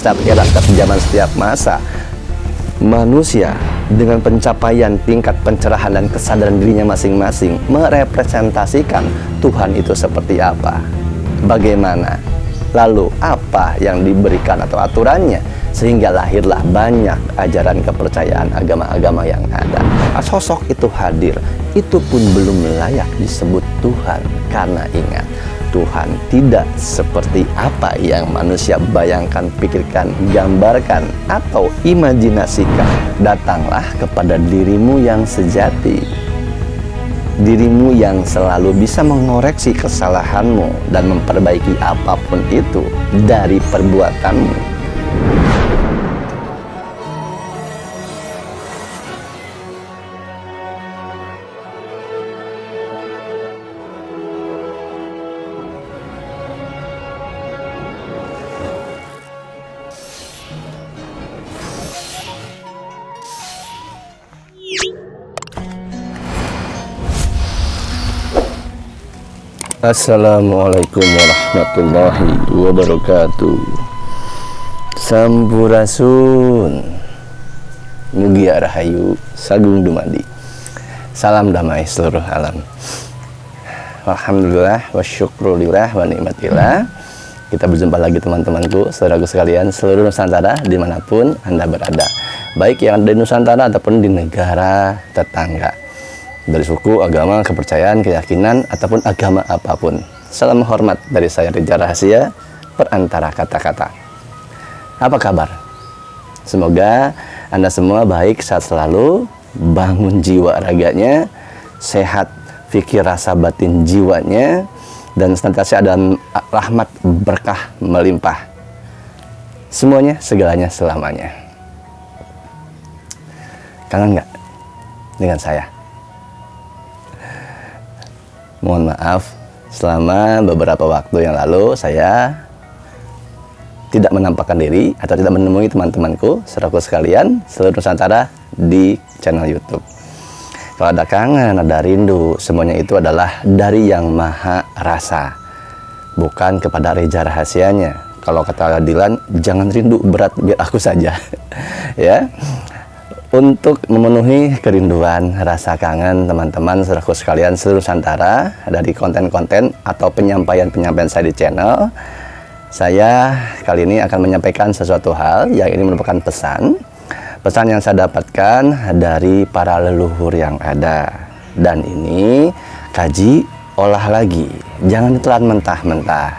setiap era, setiap zaman, setiap masa, manusia dengan pencapaian tingkat pencerahan dan kesadaran dirinya masing-masing merepresentasikan Tuhan itu seperti apa, bagaimana, lalu apa yang diberikan atau aturannya, sehingga lahirlah banyak ajaran kepercayaan agama-agama yang ada. Sosok itu hadir, itu pun belum layak disebut Tuhan, karena ingat, Tuhan tidak seperti apa yang manusia bayangkan, pikirkan, gambarkan, atau imajinasikan. Datanglah kepada dirimu yang sejati, dirimu yang selalu bisa mengoreksi kesalahanmu dan memperbaiki apapun itu dari perbuatanmu. Assalamualaikum warahmatullahi wabarakatuh. Sampurasun, Mugia Rahayu, Sagung Dumadi. Salam damai seluruh alam. Alhamdulillah wa syukrulillah wa nikmatillah. Kita berjumpa lagi teman-temanku, saudaraku sekalian, seluruh Nusantara dimanapun Anda berada, baik yang ada di Nusantara ataupun di negara tetangga, dari suku, agama, kepercayaan, keyakinan, ataupun agama apapun. Salam hormat dari saya, Rijal Rahasia, perantara kata-kata. Apa kabar? Semoga Anda semua baik, sehat selalu, bangun jiwa raganya, sehat fikir rasa batin jiwanya, dan senantiasa ada rahmat berkah melimpah. Semuanya, segalanya, selamanya. Kangen nggak dengan saya? Mohon maaf, selama beberapa waktu yang lalu saya tidak menampakkan diri atau tidak menemui teman-temanku, saudaraku sekalian, seluruh Nusantara di channel YouTube. Kalau ada kangen, ada rindu, semuanya itu adalah dari Yang Maha Rasa, bukan kepada Rijal Rahasianya. Kalau kata Dilan, jangan rindu berat, biar aku saja. Ya. Untuk memenuhi kerinduan, rasa kangen teman-teman, saudaraku sekalian seluruh Nusantara dari konten-konten atau penyampaian-penyampaian saya di channel, saya kali ini akan menyampaikan sesuatu hal yang ini merupakan pesan yang saya dapatkan dari para leluhur yang ada. Dan ini kaji, olah lagi, jangan ditelan mentah-mentah,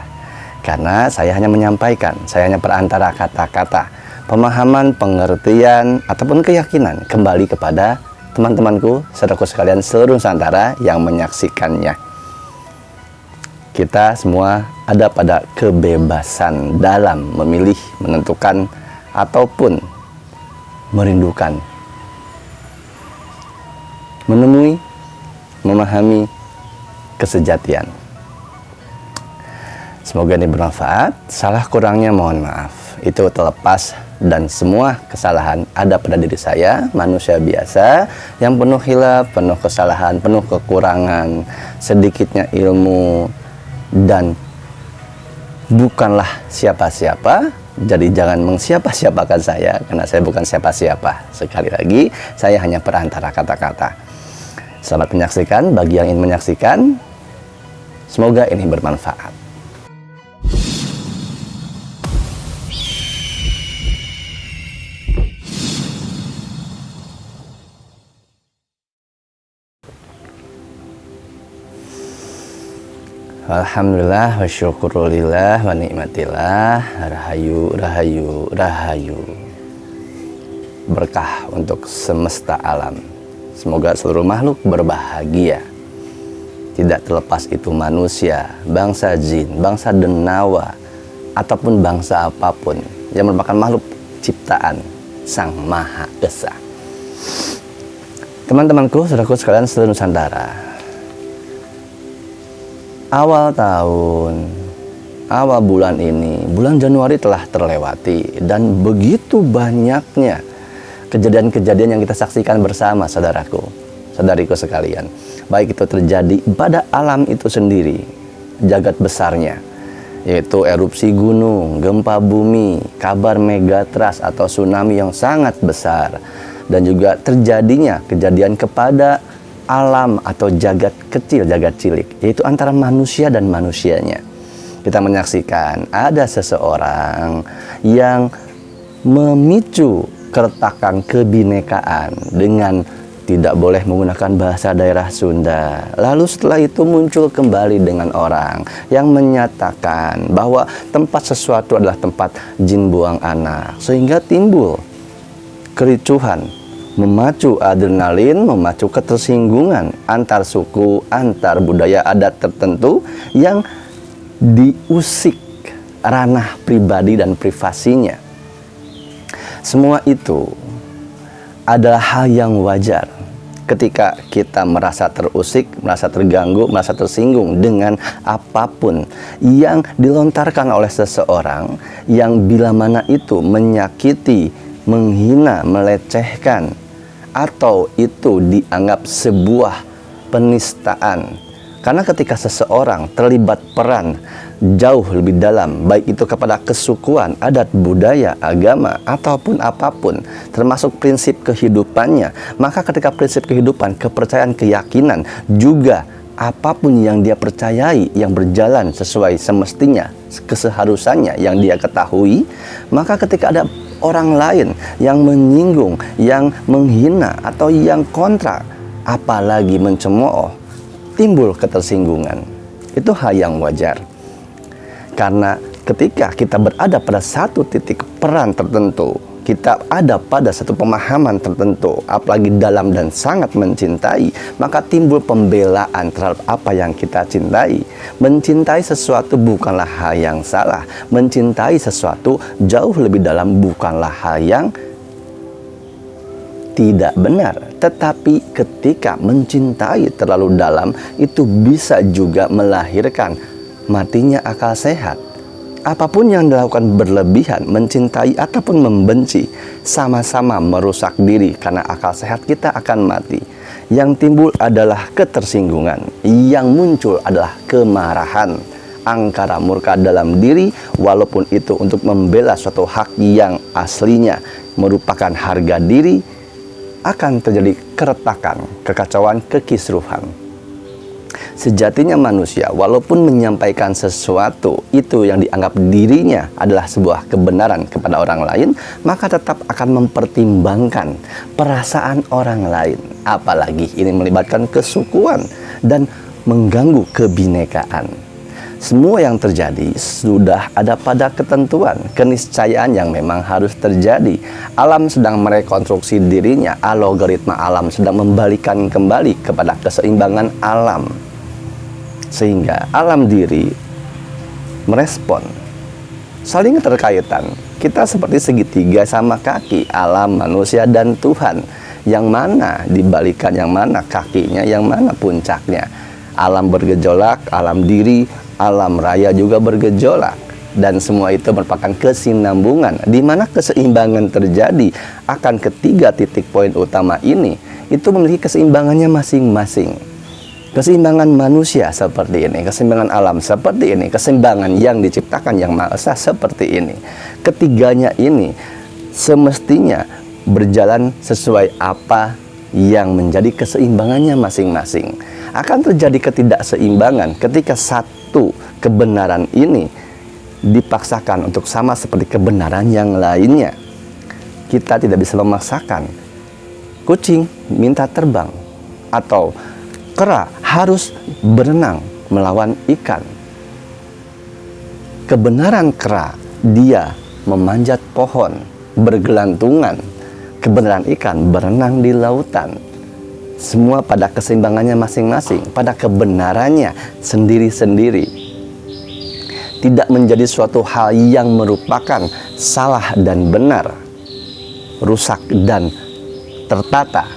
karena saya hanya menyampaikan, saya hanya perantara kata-kata, pemahaman, pengertian, ataupun keyakinan kembali kepada teman-temanku, saudaraku sekalian seluruh Nusantara yang menyaksikannya. Kita semua ada pada kebebasan dalam memilih, menentukan, ataupun merindukan, menemui, memahami kesejatian. Semoga ini bermanfaat. Salah kurangnya mohon maaf. Itu terlepas dan semua kesalahan ada pada diri saya, manusia biasa yang penuh hilaf, penuh kesalahan, penuh kekurangan, sedikitnya ilmu, dan bukanlah siapa-siapa. Jadi jangan mengsiapa-siapakan saya, karena saya bukan siapa-siapa. Sekali lagi, saya hanya perantara kata-kata. Selamat menyaksikan bagi yang ingin menyaksikan. Semoga ini bermanfaat. Alhamdulillah wa syukrulillah wa nikmatillah. Rahayu, rahayu, rahayu. Berkah untuk semesta alam. Semoga seluruh makhluk berbahagia. Tidak terlepas itu manusia, bangsa jin, bangsa denawa, ataupun bangsa apapun yang merupakan makhluk ciptaan Sang Maha Esa. Teman-temanku, saudaraku sekalian seluruh Nusantara, awal tahun, awal bulan ini, bulan Januari telah terlewati, dan begitu banyaknya kejadian-kejadian yang kita saksikan bersama, saudaraku, saudariku sekalian. Baik itu terjadi pada alam itu sendiri, jagat besarnya, yaitu erupsi gunung, gempa bumi, kabar megatrust atau tsunami yang sangat besar, dan juga terjadinya kejadian kepada alam atau jagat kecil, jagat cilik, yaitu antara manusia dan manusianya. Kita menyaksikan ada seseorang yang memicu keretakan kebinekaan dengan tidak boleh menggunakan bahasa daerah Sunda. Lalu setelah itu muncul kembali dengan orang yang menyatakan bahwa tempat sesuatu adalah tempat jin buang anak, sehingga timbul kericuhan, memacu adrenalin, memacu ketersinggungan antar suku, antar budaya adat tertentu yang diusik ranah pribadi dan privasinya. Semua itu adalah hal yang wajar ketika kita merasa terusik, merasa terganggu, merasa tersinggung dengan apapun yang dilontarkan oleh seseorang yang bila mana itu menyakiti, menghina, melecehkan, atau itu dianggap sebuah penistaan. Karena ketika seseorang terlibat peran jauh lebih dalam, baik itu kepada kesukuan, adat, budaya, agama, ataupun apapun, termasuk prinsip kehidupannya, maka ketika prinsip kehidupan, kepercayaan, keyakinan, juga apapun yang dia percayai, yang berjalan sesuai semestinya, keseharusannya yang dia ketahui, maka ketika ada orang lain yang menyinggung, yang menghina, atau yang kontra, apalagi mencemooh, timbul ketersinggungan. Itu hal yang wajar. Karena ketika kita berada pada satu titik peran tertentu, kita ada pada satu pemahaman tertentu, apalagi dalam dan sangat mencintai, maka timbul pembelaan terhadap apa yang kita cintai. Mencintai sesuatu bukanlah hal yang salah. Mencintai sesuatu jauh lebih dalam bukanlah hal yang tidak benar. Tetapi ketika mencintai terlalu dalam, itu bisa juga melahirkan matinya akal sehat. Apapun yang dilakukan berlebihan, mencintai ataupun membenci, sama-sama merusak diri, karena akal sehat kita akan mati. Yang timbul adalah ketersinggungan, yang muncul adalah kemarahan, angkara murka dalam diri, walaupun itu untuk membela suatu hak yang aslinya merupakan harga diri, akan terjadi keretakan, kekacauan, kekisruhan. Sejatinya manusia, walaupun menyampaikan sesuatu itu yang dianggap dirinya adalah sebuah kebenaran kepada orang lain, maka tetap akan mempertimbangkan perasaan orang lain. Apalagi ini melibatkan kesukuan dan mengganggu kebinekaan. Semua yang terjadi sudah ada pada ketentuan, keniscayaan yang memang harus terjadi. Alam sedang merekonstruksi dirinya, algoritma alam sedang membalikan kembali kepada keseimbangan alam. Sehingga alam diri merespon, saling terkaitan. Kita seperti segitiga sama kaki, alam, manusia, dan Tuhan. Yang mana dibalikan, yang mana kakinya, yang mana puncaknya. Alam bergejolak, alam diri, alam raya juga bergejolak, dan semua itu merupakan kesinambungan di mana keseimbangan terjadi akan ketiga titik poin utama ini. Itu memiliki keseimbangannya masing-masing. Keseimbangan manusia seperti ini, keseimbangan alam seperti ini, keseimbangan yang diciptakan yang Maha Esa seperti ini. Ketiganya ini semestinya berjalan sesuai apa yang menjadi keseimbangannya masing-masing. Akan terjadi ketidakseimbangan ketika satu kebenaran ini dipaksakan untuk sama seperti kebenaran yang lainnya. Kita tidak bisa memaksakan kucing minta terbang atau kera harus berenang melawan ikan. Kebenaran kera, dia memanjat pohon, bergelantungan. Kebenaran ikan berenang di lautan. Semua pada keseimbangannya masing-masing, pada kebenarannya sendiri-sendiri. Tidak menjadi suatu hal yang merupakan salah dan benar, rusak dan tertata,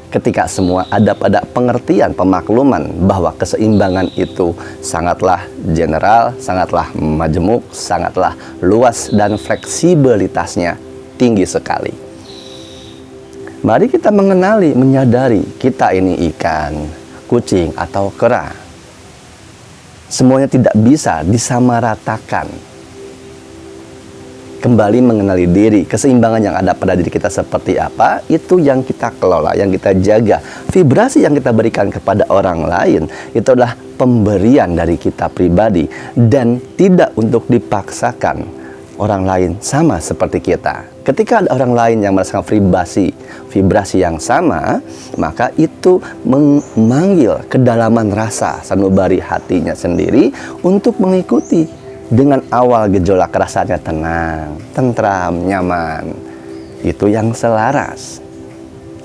ketika semua ada pada pengertian, pemakluman bahwa keseimbangan itu sangatlah general, sangatlah majemuk, sangatlah luas, dan fleksibilitasnya tinggi sekali. Mari kita mengenali, menyadari kita ini ikan, kucing, atau kera. Semuanya tidak bisa disamaratakan. Kembali mengenali diri, keseimbangan yang ada pada diri kita seperti apa, itu yang kita kelola, yang kita jaga. Vibrasi yang kita berikan kepada orang lain, itu adalah pemberian dari kita pribadi, dan tidak untuk dipaksakan orang lain sama seperti kita. Ketika ada orang lain yang merasakan vibrasi yang sama, maka itu memanggil kedalaman rasa sanubari hatinya sendiri untuk mengikuti. Dengan awal gejolak rasanya tenang, tentram, nyaman. Itu yang selaras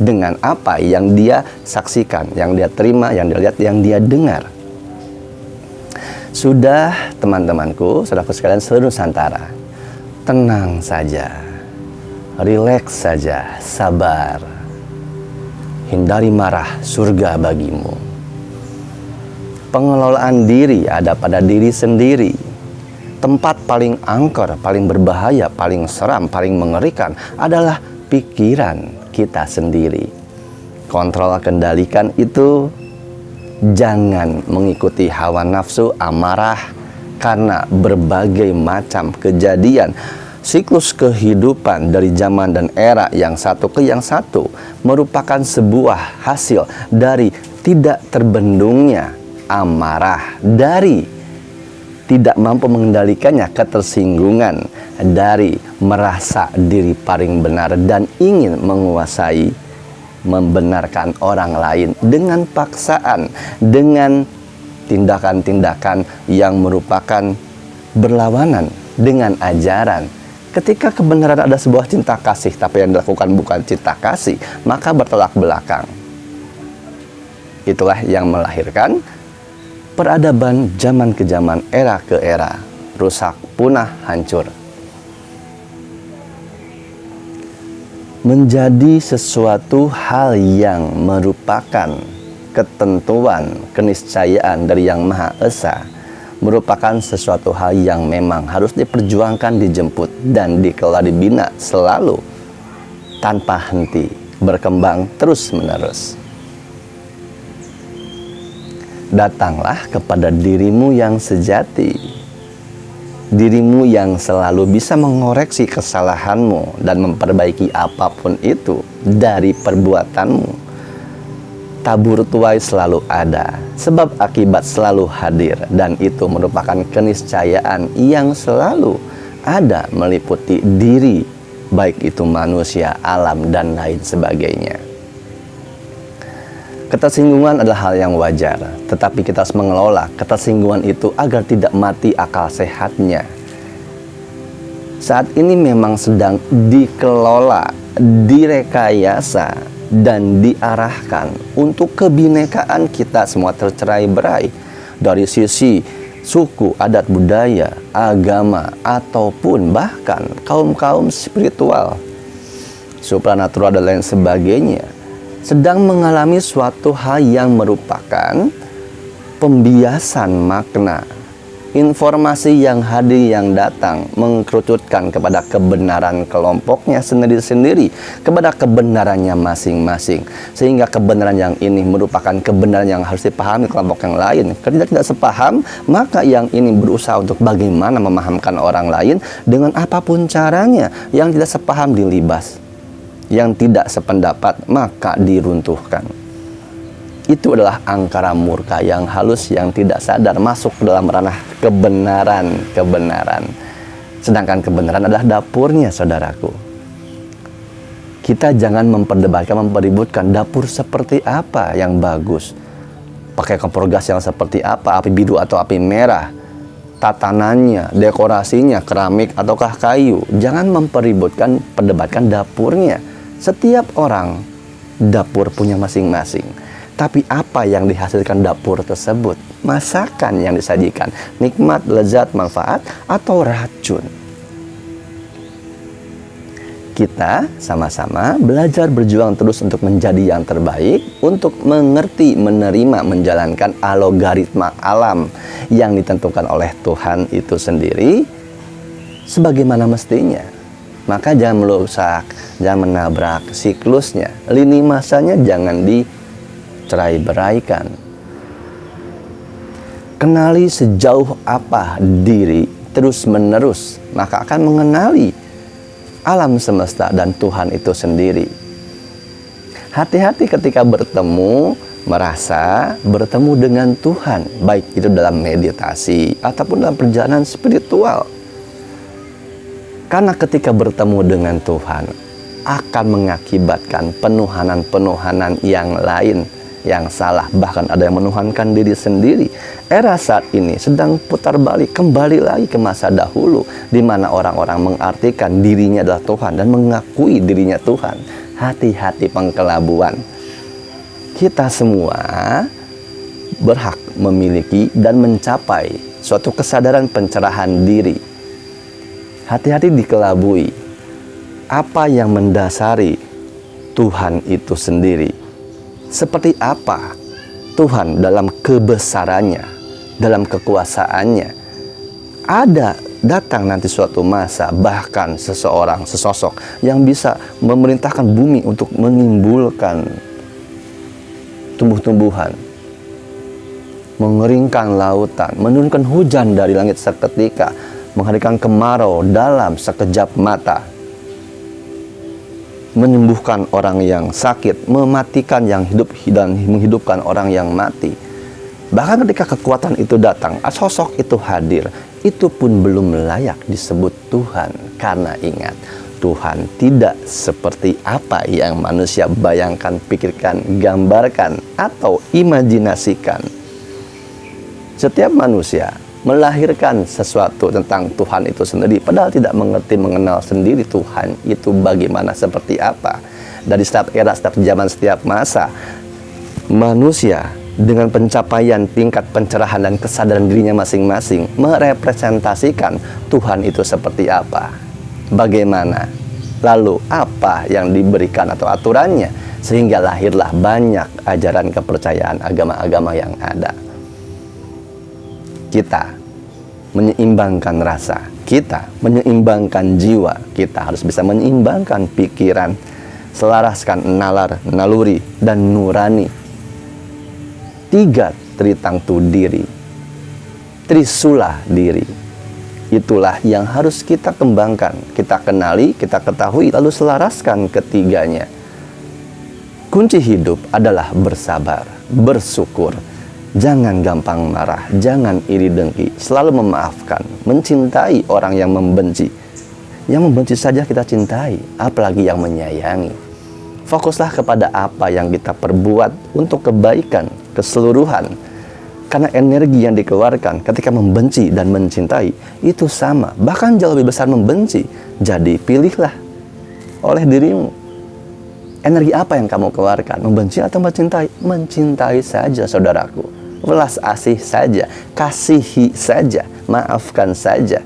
dengan apa yang dia saksikan, yang dia terima, yang dia lihat, yang dia dengar. Sudah, teman-temanku, saudaraku sekalian seluruh Nusantara, tenang saja, rileks saja, sabar. Hindari marah, surga bagimu. Pengelolaan diri ada pada diri sendiri. Tempat paling angker, paling berbahaya, paling seram, paling mengerikan adalah pikiran kita sendiri. Kontrol, kendalikan itu. Jangan mengikuti hawa nafsu, amarah, karena berbagai macam kejadian. Siklus kehidupan dari zaman dan era yang satu ke yang satu merupakan sebuah hasil dari tidak terbendungnya amarah, dari tidak mampu mengendalikannya ketersinggungan, dari merasa diri paling benar dan ingin menguasai, membenarkan orang lain dengan paksaan, dengan tindakan-tindakan yang merupakan berlawanan dengan ajaran. Ketika kebenaran ada sebuah cinta kasih, tapi yang dilakukan bukan cinta kasih, maka bertolak belakang. Itulah yang melahirkan peradaban zaman ke zaman, era ke era, rusak, punah, hancur. Menjadi sesuatu hal yang merupakan ketentuan, keniscayaan dari Yang Maha Esa, merupakan sesuatu hal yang memang harus diperjuangkan, dijemput, dan dikelola, dibina selalu, tanpa henti, berkembang terus-menerus. Datanglah kepada dirimu yang sejati, dirimu yang selalu bisa mengoreksi kesalahanmu dan memperbaiki apapun itu dari perbuatanmu. Tabur tuai selalu ada, sebab akibat selalu hadir, dan itu merupakan keniscayaan yang selalu ada meliputi diri, baik itu manusia, alam, dan lain sebagainya. Ketersinggungan adalah hal yang wajar, tetapi kita harus mengelola ketersinggungan itu agar tidak mati akal sehatnya. Saat ini memang sedang dikelola, direkayasa, dan diarahkan untuk kebinekaan kita semua tercerai-berai dari sisi suku, adat, budaya, agama, ataupun bahkan kaum-kaum spiritual, supranatural, dan lain sebagainya, sedang mengalami suatu hal yang merupakan pembiasan makna. Informasi yang hadir, yang datang, mengkerucutkan kepada kebenaran kelompoknya sendiri-sendiri, kepada kebenarannya masing-masing. Sehingga kebenaran yang ini merupakan kebenaran yang harus dipahami kelompok yang lain. Ketika tidak sepaham, maka yang ini berusaha untuk bagaimana memahamkan orang lain dengan apapun caranya. Yang tidak sepaham dilibas, yang tidak sependapat maka diruntuhkan. Itu adalah angkara murka yang halus, yang tidak sadar masuk ke dalam ranah kebenaran. Sedangkan kebenaran adalah dapurnya, saudaraku. Kita jangan memperdebatkan, mempeributkan dapur seperti apa yang bagus, pakai kompor gas yang seperti apa, api biru atau api merah, tatanannya, dekorasinya, keramik ataukah kayu. Jangan mempeributkan, perdebatkan dapurnya. Setiap orang dapur punya masing-masing. Tapi apa yang dihasilkan dapur tersebut? Masakan yang disajikan, nikmat, lezat, manfaat, atau racun? Kita sama-sama belajar berjuang terus untuk menjadi yang terbaik, untuk mengerti, menerima, menjalankan algoritma alam yang ditentukan oleh Tuhan itu sendiri sebagaimana mestinya. Maka jangan merusak, jangan menabrak siklusnya. Lini masanya jangan dicerai beraikan. kenali sejauh apa diri terus-menerus, maka akan mengenali alam semesta dan Tuhan itu sendiri. Hati-hati ketika bertemu, merasa bertemu dengan Tuhan, baik itu dalam meditasi ataupun dalam perjalanan spiritual. Karena ketika bertemu dengan Tuhan akan mengakibatkan penuhanan-penuhanan yang lain yang salah, bahkan ada yang menuhankan diri sendiri. Era saat ini sedang putar balik, kembali lagi ke masa dahulu, di mana orang-orang mengartikan dirinya adalah Tuhan dan mengakui dirinya Tuhan. Hati-hati pengkelabuan. Kita semua berhak memiliki dan mencapai suatu kesadaran pencerahan diri. Hati-hati dikelabui. Apa yang mendasari Tuhan itu sendiri? Seperti apa Tuhan dalam kebesarannya, dalam kekuasaannya? Ada datang nanti suatu masa, bahkan sesosok yang bisa memerintahkan bumi untuk menimbulkan tumbuh-tumbuhan, mengeringkan lautan, menurunkan hujan dari langit seketika, menghadirkan kemarau dalam sekejap mata, menyembuhkan orang yang sakit, mematikan yang hidup dan menghidupkan orang yang mati. Bahkan ketika kekuatan itu datang, sosok itu hadir, itu pun belum layak disebut Tuhan. Karena ingat, Tuhan tidak seperti apa yang manusia bayangkan, pikirkan, gambarkan, atau imajinasikan. Setiap manusia melahirkan sesuatu tentang Tuhan itu sendiri, padahal tidak mengerti, mengenal sendiri Tuhan itu bagaimana, seperti apa. Dari setiap era, setiap zaman, setiap masa, manusia dengan pencapaian tingkat pencerahan dan kesadaran dirinya masing-masing merepresentasikan Tuhan itu seperti apa, bagaimana, lalu apa yang diberikan atau aturannya, sehingga lahirlah banyak ajaran kepercayaan agama-agama yang ada. Kita menyeimbangkan rasa, kita menyeimbangkan jiwa, kita harus bisa menyeimbangkan pikiran, selaraskan nalar, naluri, dan nurani. 3 tritangtu diri, trisula diri. Itulah yang harus kita kembangkan, kita kenali, kita ketahui, lalu selaraskan ketiganya. Kunci hidup adalah bersabar, bersyukur. Jangan gampang marah, jangan iri dengki, selalu memaafkan, mencintai orang yang membenci. Yang membenci saja kita cintai, apalagi yang menyayangi. Fokuslah kepada apa yang kita perbuat untuk kebaikan, keseluruhan. Karena energi yang dikeluarkan ketika membenci dan mencintai itu sama, bahkan jauh lebih besar membenci. Jadi pilihlah oleh dirimu. Energi apa yang kamu keluarkan? Membenci atau mencintai? Mencintai saja, saudaraku. Welas asih saja, kasihi saja, maafkan saja.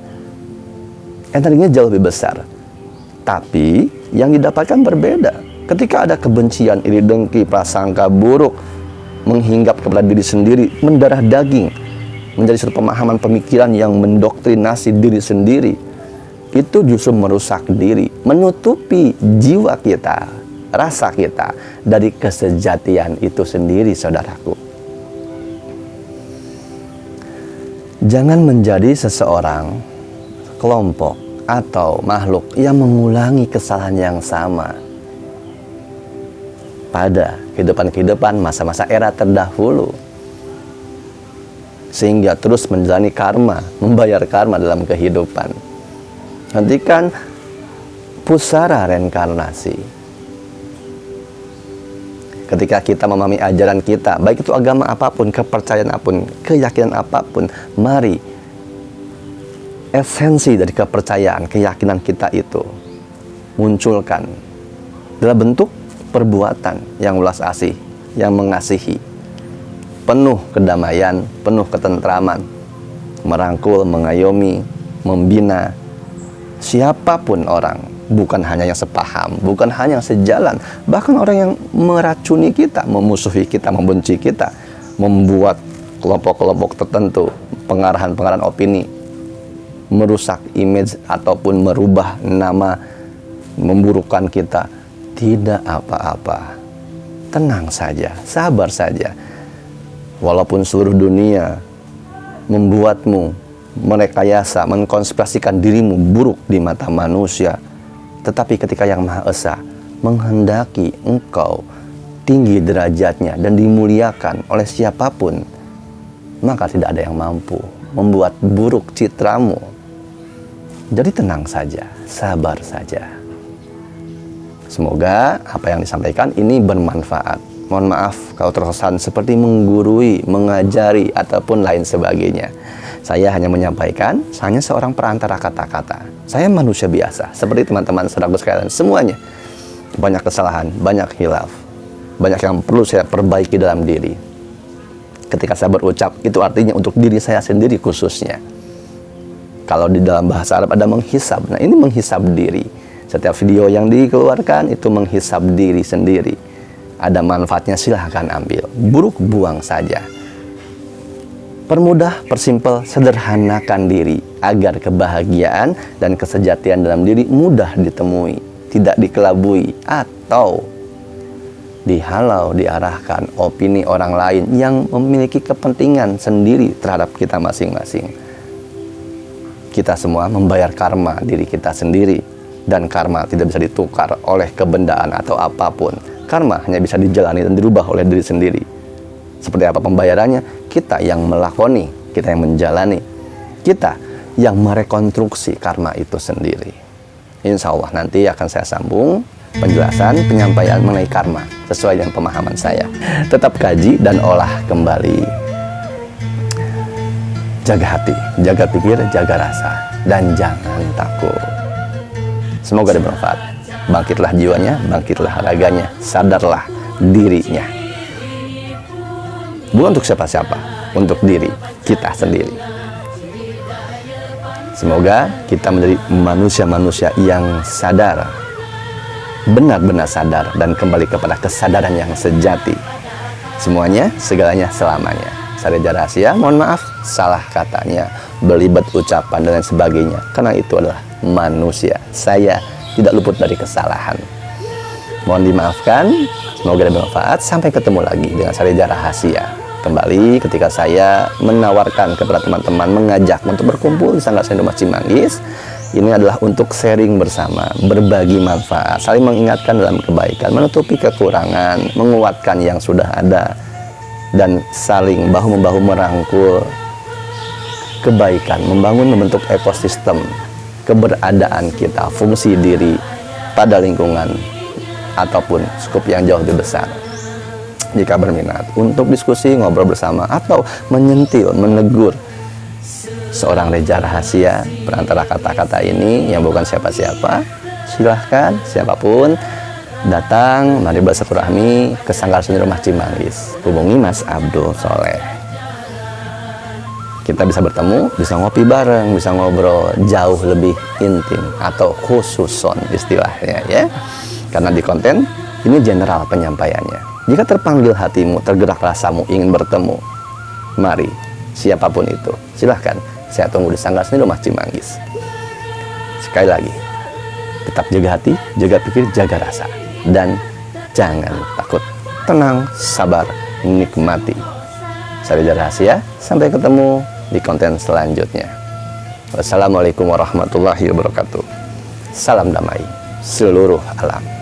Energinya jauh lebih besar. Tapi yang didapatkan berbeda. Ketika ada kebencian, iri dengki, prasangka buruk, menghinggap kepada diri sendiri, mendarah daging, menjadi suatu pemahaman pemikiran yang mendoktrinasi diri sendiri, itu justru merusak diri, menutupi jiwa kita, rasa kita dari kesejatian itu sendiri, saudaraku. Jangan menjadi seseorang, kelompok, atau makhluk yang mengulangi kesalahan yang sama pada kehidupan-kehidupan masa-masa era terdahulu, sehingga terus menjalani karma, membayar karma dalam kehidupan. Hentikan pusara reinkarnasi. Ketika kita memahami ajaran kita, baik itu agama apapun, kepercayaan apapun, keyakinan apapun, mari esensi dari kepercayaan, keyakinan kita itu munculkan dalam bentuk perbuatan yang ulas asih, yang mengasihi, penuh kedamaian, penuh ketentraman, merangkul, mengayomi, membina siapapun orang. Bukan hanya yang sepaham, bukan hanya yang sejalan, bahkan orang yang meracuni kita, memusuhi kita, membenci kita, membuat kelompok-kelompok tertentu, pengarahan-pengarahan opini, merusak image ataupun merubah nama, memburukkan kita. Tidak apa-apa, tenang saja, sabar saja. Walaupun seluruh dunia membuatmu merekayasa, mengkonspirasikan dirimu buruk di mata manusia. Tetapi ketika Yang Maha Esa menghendaki engkau tinggi derajatnya dan dimuliakan oleh siapapun, maka tidak ada yang mampu membuat buruk citramu. Jadi tenang saja, sabar saja. Semoga apa yang disampaikan ini bermanfaat. Mohon maaf kalau terkesan seperti menggurui, mengajari, ataupun lain sebagainya. Saya hanya menyampaikan, saya hanya seorang perantara kata-kata. Saya manusia biasa, seperti teman-teman saudaraku sekalian semuanya. Banyak kesalahan, banyak khilaf, banyak yang perlu saya perbaiki dalam diri. Ketika saya berucap, itu artinya untuk diri saya sendiri khususnya. Kalau di dalam bahasa Arab ada menghisab, nah ini menghisab diri. Setiap video yang dikeluarkan itu menghisab diri sendiri. Ada manfaatnya silahkan ambil, buruk buang saja. Permudah, persimpel, sederhanakan diri agar kebahagiaan dan kesejatian dalam diri mudah ditemui, tidak dikelabui atau dihalau, diarahkan opini orang lain yang memiliki kepentingan sendiri terhadap kita masing-masing. Kita semua membayar karma diri kita sendiri, dan karma tidak bisa ditukar oleh kebendaan atau apapun. Karma hanya bisa dijalani dan dirubah oleh diri sendiri. Seperti apa pembayarannya? Kita yang melakoni, kita yang menjalani, kita yang merekonstruksi karma itu sendiri. Insya Allah nanti akan saya sambung penjelasan, penyampaian mengenai karma sesuai dengan pemahaman saya. Tetap kaji dan olah kembali. Jaga hati, jaga pikir, jaga rasa, dan jangan takut. Semoga bermanfaat. Bangkitlah jiwanya, bangkitlah raganya, sadarlah dirinya. Bukan untuk siapa-siapa, untuk diri kita sendiri. Semoga kita menjadi manusia-manusia yang sadar, benar-benar sadar, dan kembali kepada kesadaran yang sejati. Semuanya, segalanya, selamanya. Saya Reza Rahasia, mohon maaf, salah katanya, belibet ucapan, dan lain sebagainya. Karena itu adalah manusia. Saya tidak luput dari kesalahan. Mohon dimaafkan, semoga bermanfaat. Sampai ketemu lagi dengan saya Reza Rahasia. Kembali ketika saya menawarkan kepada teman-teman, mengajak untuk berkumpul di Sanggar Seni Rumah Cimanggis. Ini adalah untuk sharing bersama, berbagi manfaat, saling mengingatkan dalam kebaikan, menutupi kekurangan, menguatkan yang sudah ada, dan saling bahu-membahu merangkul kebaikan, membentuk ekosistem keberadaan kita, fungsi diri pada lingkungan ataupun skup yang jauh lebih besar. Jika berminat untuk diskusi, ngobrol bersama, atau menyentil, menegur seorang Reza Rahasia, perantara kata-kata ini yang bukan siapa-siapa, silahkan siapapun datang, mari bersilaturahmi ke Sanggar Seni Rumah Cimanggis. Hubungi Mas Abdul Soleh. Kita bisa bertemu, bisa ngopi bareng, bisa ngobrol jauh lebih intim atau khususon istilahnya ya. Karena di konten ini general penyampaiannya. Jika terpanggil hatimu, tergerak rasamu ingin bertemu, mari siapapun itu, silahkan. Saya tunggu di Sanggar Seni Rumah Cimanggis. Sekali lagi, tetap jaga hati, jaga pikir, jaga rasa, dan jangan takut. Tenang, sabar, nikmati. Saya Reza Rahasia, sampai ketemu di konten selanjutnya. Wassalamualaikum warahmatullahi wabarakatuh. Salam damai seluruh alam.